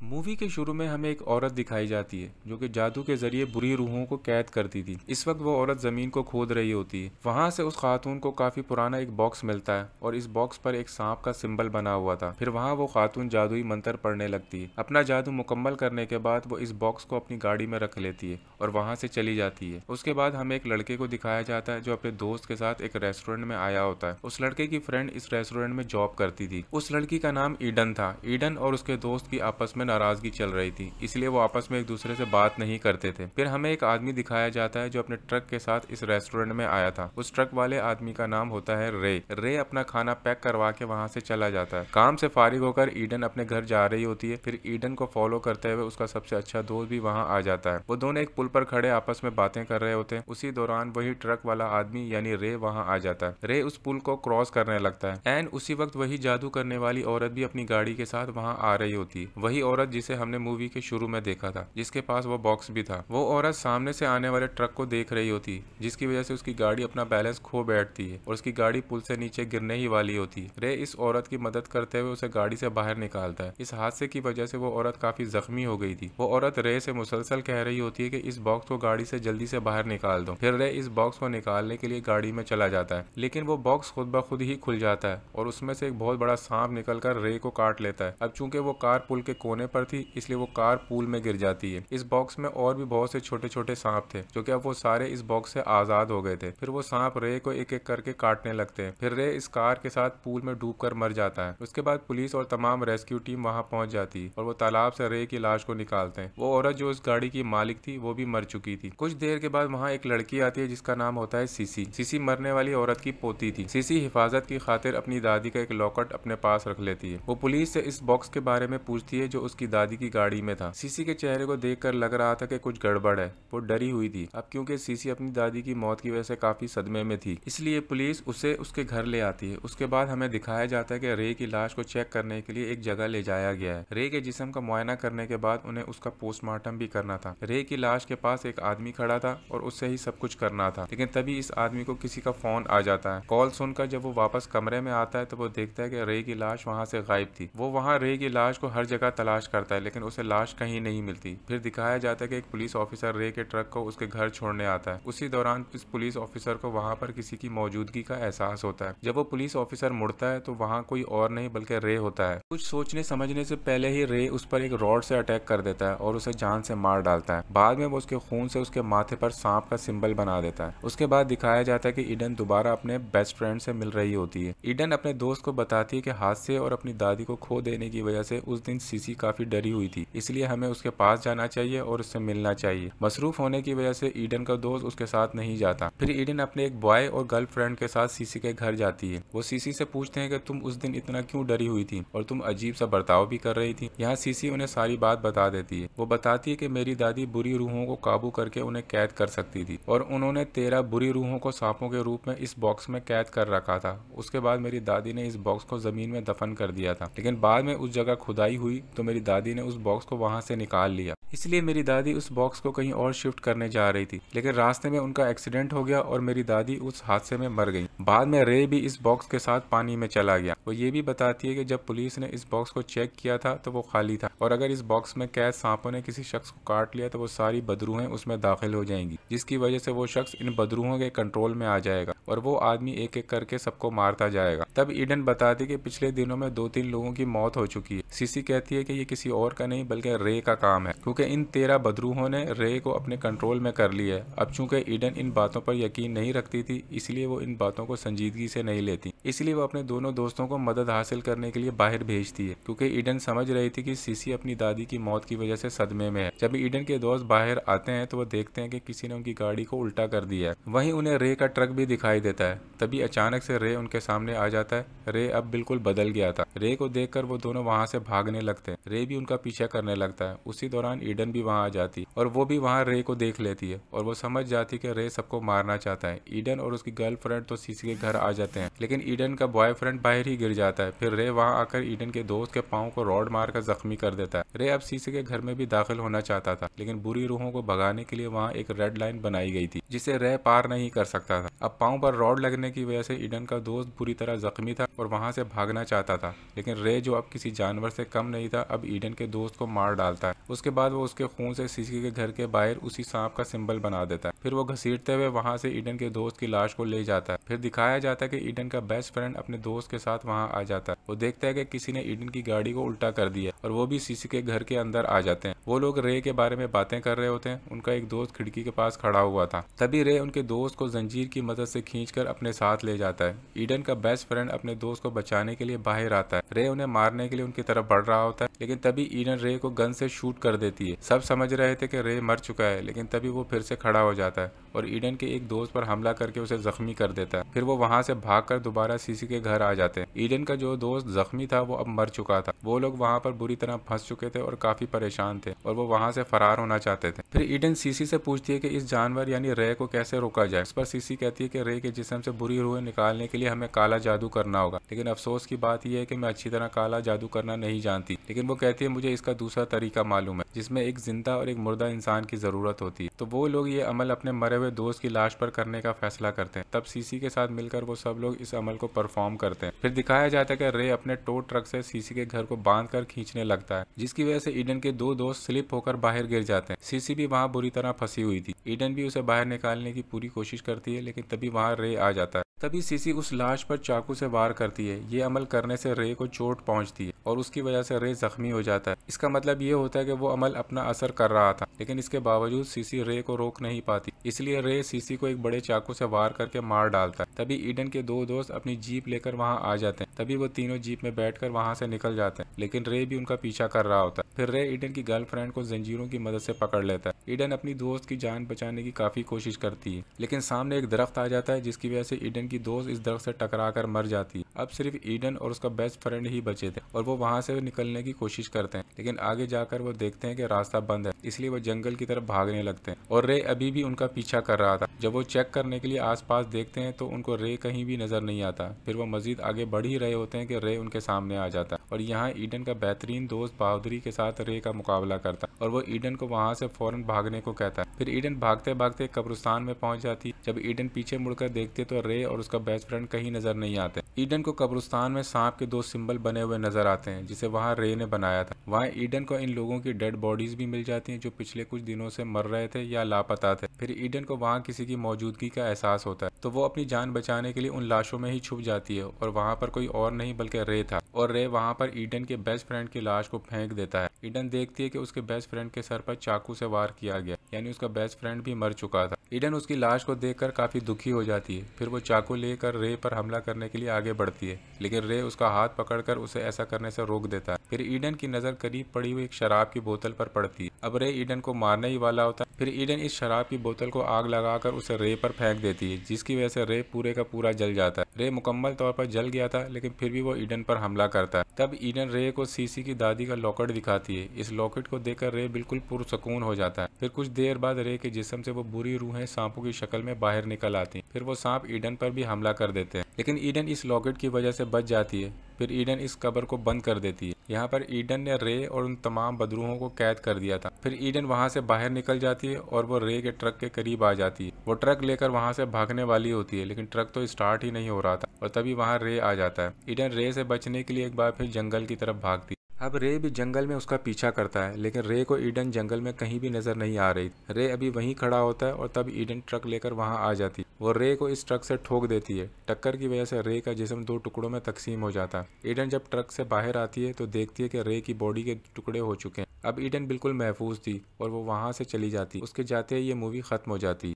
Movie के शुरू में हमें एक औरत दिखाई जाती है जो कि जादू के जरिए बुरी रूहों को कैद करती थी। इस वक्त वो औरत जमीन को खोद रही होती है। वहां से उस खातून को काफी पुराना एक बॉक्स मिलता है और इस बॉक्स पर एक सांप का सिंबल बना हुआ था। फिर वहां वो खातून जादुई मंत्र पढ़ने लगती है। अपना जादू मुकम्मल करने के बाद वो इस बॉक्स को अपनी गाड़ी में रख लेती है और वहां से चली जाती है। उसके बाद हमें एक लड़के को दिखाया जाता है जो अपने दोस्त के साथ एक रेस्टोरेंट में आया होता है। उस लड़के की फ्रेंड इस रेस्टोरेंट में जॉब करती थी। उस लड़की का नाम ईडन था। ईडन और उसके दोस्त की आपस में नाराजगी चल रही थी, इसलिए वो आपस में एक दूसरे से बात नहीं करते थे। फिर हमें एक आदमी दिखाया जाता है जो अपने ट्रक के साथ इस रेस्टोरेंट में आया था। उस ट्रक वाले आदमी का नाम होता है रे। रे अपना खाना पैक करवा के वहां से चला जाता है। काम से फारिग होकर ईडन अपने घर जा रही होती है। फिर ईडन को फॉलो करते हुए उसका सबसे अच्छा दोस्त भी वहां आ जाता है। वो दोनों एक पुल पर खड़े आपस में बातें कर रहे होते हैं। उसी दौरान वही ट्रक वाला आदमी यानी रे वहां आ जाता है। रे उस पुल को क्रॉस करने लगता है एंड उसी वक्त वही जादू करने वाली औरत भी अपनी गाड़ी के साथ वहां आ रही होती है। वही औरत जिसे हमने मूवी के शुरू में देखा था, जिसके पास वो बॉक्स भी था। वो औरत सामने से आने वाले ट्रक को देख रही होती, जिसकी वजह से उसकी गाड़ी अपना बैलेंस खो बैठती है और उसकी गाड़ी पुल से नीचे गिरने ही वाली होती है। रे इस औरत की मदद करते हुए उसे गाड़ी से बाहर निकालता है। इस हादसे की वजह से वो औरत काफी जख्मी हो गई थी। वो औरत रे से मुसलसल कह रही होती है कि इस बॉक्स को गाड़ी से जल्दी से बाहर निकाल दो। फिर रे इस बॉक्स को निकालने के लिए गाड़ी में चला जाता है, लेकिन वो बॉक्स खुद ब खुद ही खुल जाता है और उसमें से एक बहुत बड़ा सांप निकलकर रे को काट लेता है। अब चूंकि वो कार पुल के कोने पर थी, इसलिए वो कार पूल में गिर जाती है। इस बॉक्स में और भी बहुत से छोटे छोटे सांप थे, जो कि अब वो सारे इस बॉक्स से आजाद हो गए थे। फिर वो सांप रे को एक एक करके काटने लगते हैं। फिर रे इस कार के साथ पूल में डूबकर मर जाता है। उसके बाद पुलिस और तमाम रेस्क्यू टीम वहां पहुंच जाती है और वो तालाब से रे की लाश को निकालते हैं। वो औरत जो उस गाड़ी की मालिक थी वो भी मर चुकी थी। कुछ देर के बाद वहाँ एक लड़की आती है जिसका नाम होता है सीसी। सीसी मरने वाली औरत की पोती थी। सीसी हिफाजत की खातिर अपनी दादी का एक लॉकेट अपने पास रख लेती है। वो पुलिस से इस बॉक्स के बारे में पूछती है जो उसकी दादी की गाड़ी में था। सीसी के चेहरे को देखकर लग रहा था कि कुछ गड़बड़ है। वो डरी हुई थी। अब क्योंकि सीसी अपनी दादी की मौत की वजह से काफी सदमे में थी, इसलिए पुलिस उसे उसके घर ले आती है। उसके बाद हमें दिखाया जाता है कि रे की लाश को चेक करने के लिए एक जगह ले जाया गया है। रे के जिस्म का मुआयना करने के बाद उन्हें उसका पोस्टमार्टम भी करना था। रे की लाश के पास एक आदमी खड़ा था और उससे ही सब कुछ करना था, लेकिन तभी इस आदमी को किसी का फोन आ जाता है। कॉल सुनकर जब वो वापस कमरे में आता है तो वो देखता है कि रे की लाश वहाँ से गायब थी। वो वहाँ रे की लाश को हर जगह तलाश करता है, लेकिन उसे लाश कहीं नहीं मिलती। फिर दिखाया जाता है कि एक पुलिस ऑफिसर रे के ट्रक को उसके घर छोड़ने आता है। उसी दौरान इस पुलिस ऑफिसर को वहाँ पर किसी की मौजूदगी का एहसास होता है। जब वो पुलिस ऑफिसर मुड़ता है तो वहाँ कोई और नहीं बल्कि रे होता है। कुछ सोचने समझने से पहले ही रे उस पर एक रॉड से अटैक कर देता है और उसे जान से मार डालता है। बाद में वो उसके खून से उसके माथे पर सांप का सिंबल बना देता है। उसके बाद दिखाया जाता है कि ईडन दोबारा अपने बेस्ट फ्रेंड से मिल रही होती है। ईडन अपने दोस्त को बताती है कि हादसे और अपनी दादी को खो देने की वजह से उस दिन सीसी काफी डरी हुई थी, इसलिए हमें उसके पास जाना चाहिए और उससे मिलना चाहिए। मसरूफ होने की वजह से ईडन का दोस्त उसके साथ नहीं जाता। फिर ईडन अपने एक बॉय और गर्लफ्रेंड के साथ सीसी के घर जाती है। वो सीसी से पूछते हैं कि तुम उस दिन इतना क्यों डरी हुई थी और तुम अजीब सा बर्ताव भी कर रही थी। यहाँ सीसी उन्हें सारी बात बता देती है। वो बताती है कि मेरी दादी बुरी रूहों को काबू करके उन्हें कैद कर सकती थी और उन्होंने 13 बुरी रूहों को सांपों के रूप में इस बॉक्स में कैद कर रखा था। उसके बाद मेरी दादी ने इस बॉक्स को जमीन में दफन कर दिया था, लेकिन बाद में उस जगह खुदाई हुई तो मेरी दादी ने उस बॉक्स को वहां से निकाल लिया। इसलिए मेरी दादी उस बॉक्स को कहीं और शिफ्ट करने जा रही थी, लेकिन रास्ते में उनका एक्सीडेंट हो गया और मेरी दादी उस हादसे में मर गई। बाद में रे भी इस बॉक्स के साथ पानी में चला गया। वो ये भी बताती है कि जब पुलिस ने इस बॉक्स को चेक किया था तो वो खाली था और अगर इस बॉक्स में कैद सांपों ने किसी शख्स को काट लिया तो वो सारी बदरूहें उसमें दाखिल हो जाएंगी, जिसकी वजह से वो शख्स इन बदरूहों के कंट्रोल में आ जाएगा और वो आदमी एक एक करके सबको मारता जाएगा। तब ईडन बताती कि पिछले दिनों में 2-3 लोगों की मौत हो चुकी है। सीसी कहती है कि ये किसी और का नहीं बल्कि रे का काम है, क्योंकि इन 13 बदरूहों ने रे को अपने कंट्रोल में कर लिया है। अब चूंकि ईडन इन बातों पर यकीन नहीं रखती थी, इसलिए वो इन बातों को संजीदगी से नहीं लेती। इसलिए वो अपने दोनों दोस्तों को मदद हासिल करने के लिए बाहर भेजती है, क्योंकि ईडन समझ रही थी कि सीसी अपनी दादी की मौत की वजह से सदमे में है। जब ईडन के दोस्त बाहर आते हैं तो वो देखते हैं कि किसी ने उनकी गाड़ी को उल्टा कर दिया है। वहीं उन्हें रे का ट्रक भी दिखाई देता है। तभी अचानक से रे उनके सामने आ जाता है। रे अब बिल्कुल बदल गया था। रे को देखकर वो दोनों वहां से भागने लगते हैं। रे भी उनका पीछा करने लगता है। उसी दौरान ईडन भी वहां आ जाती और वो भी वहां रे को देख लेती है और वो समझ जाती कि रे सबको मारना चाहता है। ईडन और उसकी गर्लफ्रेंड तो सीसी के घर आ जाते हैं, लेकिन ईडन का बॉयफ्रेंड बाहर ही गिर जाता है। फिर रे वहां आकर ईडन के दोस्त के पाँव को रॉड मारकर जख्मी कर देता है। रे अब सीसी के घर में भी दाखिल होना चाहता था, लेकिन बुरी रूहों को भगाने के लिए वहाँ एक रेड लाइन बनाई गई थी जिसे रे पार नहीं कर सकता था। अब पाँव पर रॉड लगने की वजह से ईडन का दोस्त बुरी तरह जख्मी था और वहां से भागना चाहता था, लेकिन रे जो अब किसी जानवर से कम नहीं था अब ईडन के दोस्त को मार डालता है। उसके बाद वो उसके खून से सीसी के घर के बाहर उसी सांप का सिंबल बना देता है। फिर वो घसीटते हुए वहाँ से ईडन के दोस्त की लाश को ले जाता है। फिर दिखाया जाता है कि ईडन का बेस्ट फ्रेंड अपने दोस्त के साथ वहाँ आ जाता है। वो देखता है कि किसी ने ईडन की गाड़ी को उल्टा कर दिया और वो भी सीसी के घर के अंदर आ जाते हैं। वो लोग रे के बारे में बातें कर रहे होते हैं। उनका एक दोस्त खिड़की के पास खड़ा हुआ था। तभी रे उनके दोस्त को जंजीर की मदद से खींचकर अपने साथ ले जाता है। ईडन का बेस्ट फ्रेंड अपने दोस्त को बचाने के लिए बाहर आता है। रे उन्हें मारने के लिए उनकी तरफ बढ़ रहा होता है, लेकिन तभी ईडन रे को गन से शूट कर देती है। सब समझ रहे थे कि रे मर चुका है, लेकिन तभी वो फिर से खड़ा हो जाता है और ईडन के एक दोस्त पर हमला करके उसे जख्मी कर देता है। फिर वो वहां से भागकर दोबारा सीसी के घर आ जाते हैं। ईडन का जो दोस्त जख्मी था वो अब मर चुका था। वो लोग वहां पर बुरी तरह फंस चुके थे और काफी परेशान थे और वो वहां से फरार होना चाहते थे। फिर ईडन सीसी से पूछती है कि इस जानवर यानी रे को कैसे रोका जाए। इस पर सीसी कहती है कि रे के जिस्म से बुरी रूहें निकालने के लिए हमें काला जादू करना होगा, लेकिन अफसोस की बात यह है कि मैं अच्छी तरह काला जादू करना नहीं जानती। लेकिन वो कहती है मुझे इसका दूसरा तरीका मालूम है, जिसमें एक जिंदा और एक मुर्दा इंसान की जरूरत होती है। तो वो लोग ये अमल अपने मरे हुए दोस्त की लाश पर करने का फैसला करते हैं। तब सीसी के साथ मिलकर वो सब लोग इस अमल को परफॉर्म करते हैं। फिर दिखाया जाता है कि रे अपने टो ट्रक से सीसी के घर को बांध कर खींचने लगता है, जिसकी वजह से ईडन के दो दोस्त स्लिप होकर बाहर गिर जाते हैं। सीसी भी वहाँ बुरी तरह फंसी हुई थी। ईडन भी उसे बाहर निकालने की पूरी कोशिश करती है, लेकिन तभी वहाँ रे आ जाता है। तभी सीसी उस लाश पर चाकू से वार करती है। ये अमल करने से रे को चोट पहुंचती है और उसकी वजह से रे जख्मी हो जाता है। इसका मतलब ये होता है कि वो अमल अपना असर कर रहा था, लेकिन इसके बावजूद सीसी रे को रोक नहीं पाती। इसलिए रे सीसी को एक बड़े चाकू से वार करके मार डालता है। तभी ईडन के दो दोस्त अपनी जीप लेकर वहाँ आ जाते हैं। तभी वो तीनों जीप में बैठकर वहाँ से निकल जाते हैं, लेकिन रे भी उनका पीछा कर रहा होता है। फिर रे ईडन की गर्लफ्रेंड को जंजीरों की मदद से पकड़ लेता है। ईडन अपनी दोस्त की जान बचाने की काफी कोशिश करती है, लेकिन सामने एक दरख्त आ जाता है, जिसकी वजह से ईडन की दोस्त इस दरख्त से टकराकर मर जाती है। अब सिर्फ ईडन और उसका बेस्ट फ्रेंड ही बचे थे और वो वहाँ से निकलने की कोशिश करते हैं, लेकिन आगे जाकर वो देखते हैं कि रास्ता बंद है, इसलिए वो जंगल की तरफ भागने लगते हैं और रे अभी भी उनका पीछा कर रहा था। जब वो चेक करने के लिए आसपास देखते हैं तो उनको रे कहीं भी नजर नहीं आता। फिर वो मजीद आगे बढ़ ही रहे होते हैं कि रे उनके सामने आ जाता है और यहाँ ईडन का बेहतरीन दोस्त बहादुरी के साथ रे का मुकाबला करता है और वो ईडन को वहाँ से फौरन भागने को कहता है। फिर ईडन भागते भागते कब्रिस्तान में पहुंच जाती। जब ईडन पीछे मुड़कर देखते तो रे और उसका बेस्ट फ्रेंड कहीं नजर नहीं आते। ईडन को कब्रिस्तान में सांप के दो सिंबल बने हुए नजर आते हैं, जिसे वहाँ रे ने बनाया था। वहाँ ईडन को इन लोगों की डेड बॉडीज भी मिल जाती हैं जो पिछले कुछ दिनों से मर रहे थे या लापता थे। फिर ईडन को वहाँ किसी की मौजूदगी का एहसास होता है, तो वो अपनी जान बचाने के लिए उन लाशों में ही छुप जाती है और वहाँ पर कोई और नहीं बल्कि रे था और रे वहाँ पर ईडन के बेस्ट फ्रेंड की लाश को फेंक देता है। ईडन देखती है कि उसके बेस्ट फ्रेंड के सर पर चाकू से वार किया गया, यानी उसका बेस्ट फ्रेंड भी मर चुका था। ईडन उसकी लाश को देखकर काफी दुखी हो जाती है। फिर वो चाकू लेकर रे पर हमला करने के लिए आगे बढ़ती है, लेकिन रे उसका हाथ पकड़कर उसे ऐसा करने से रोक देता है। फिर ईडन की नजर करीब पड़ी हुई एक शराब की बोतल पर पड़ती है। अब रे ईडन को मारने ही वाला होता है। फिर ईडन इस शराब की बोतल को आग लगाकर उसे रे पर फेंक देती है, जिसकी वजह से रे पूरे का पूरा जल जाता है। रे मुकम्मल तौर पर जल गया था, लेकिन फिर भी वो ईडन पर हमला करता है। तब ईडन रे को सीसी की दादी का लॉकेट दिखाती है। इस लॉकेट को देखकर रे बिल्कुल पुरसकून हो जाता है। फिर कुछ देर बाद रे के जिस्म से वो बुरी रूहें सांपों की शक्ल में बाहर निकल आती हैं। फिर वो सांप ईडन पर भी हमला कर देते हैं, लेकिन ईडन इस लॉकेट की वजह से बच जाती है। फिर ईडन इस कब्र को बंद कर देती है। यहाँ पर ईडन ने रे और उन तमाम बदरूहों को कैद कर दिया था। फिर ईडन वहाँ से बाहर निकल जाती है और वो रे के ट्रक के करीब आ जाती है। वो ट्रक लेकर वहाँ से भागने वाली होती है, लेकिन ट्रक तो स्टार्ट ही नहीं हो रहा था और तभी वहाँ रे आ जाता है। ईडन रे से बचने के लिए एक बार फिर जंगल की तरफ भागती। अब रे भी जंगल में उसका पीछा करता है, लेकिन रे को ईडन जंगल में कहीं भी नजर नहीं आ रही। रे अभी वहीं खड़ा होता है और तब ईडन ट्रक लेकर वहां आ जाती। वो रे को इस ट्रक से ठोक देती है। टक्कर की वजह से रे का जिस्म दो टुकड़ों में तकसीम हो जाता है। ईडन जब ट्रक से बाहर आती है तो देखती है कि रे की बॉडी के टुकड़े हो चुके हैं। अब ईडन बिल्कुल महफूज थी और वो वहां से चली जाती। उसके जाते ही ये मूवी खत्म हो जाती।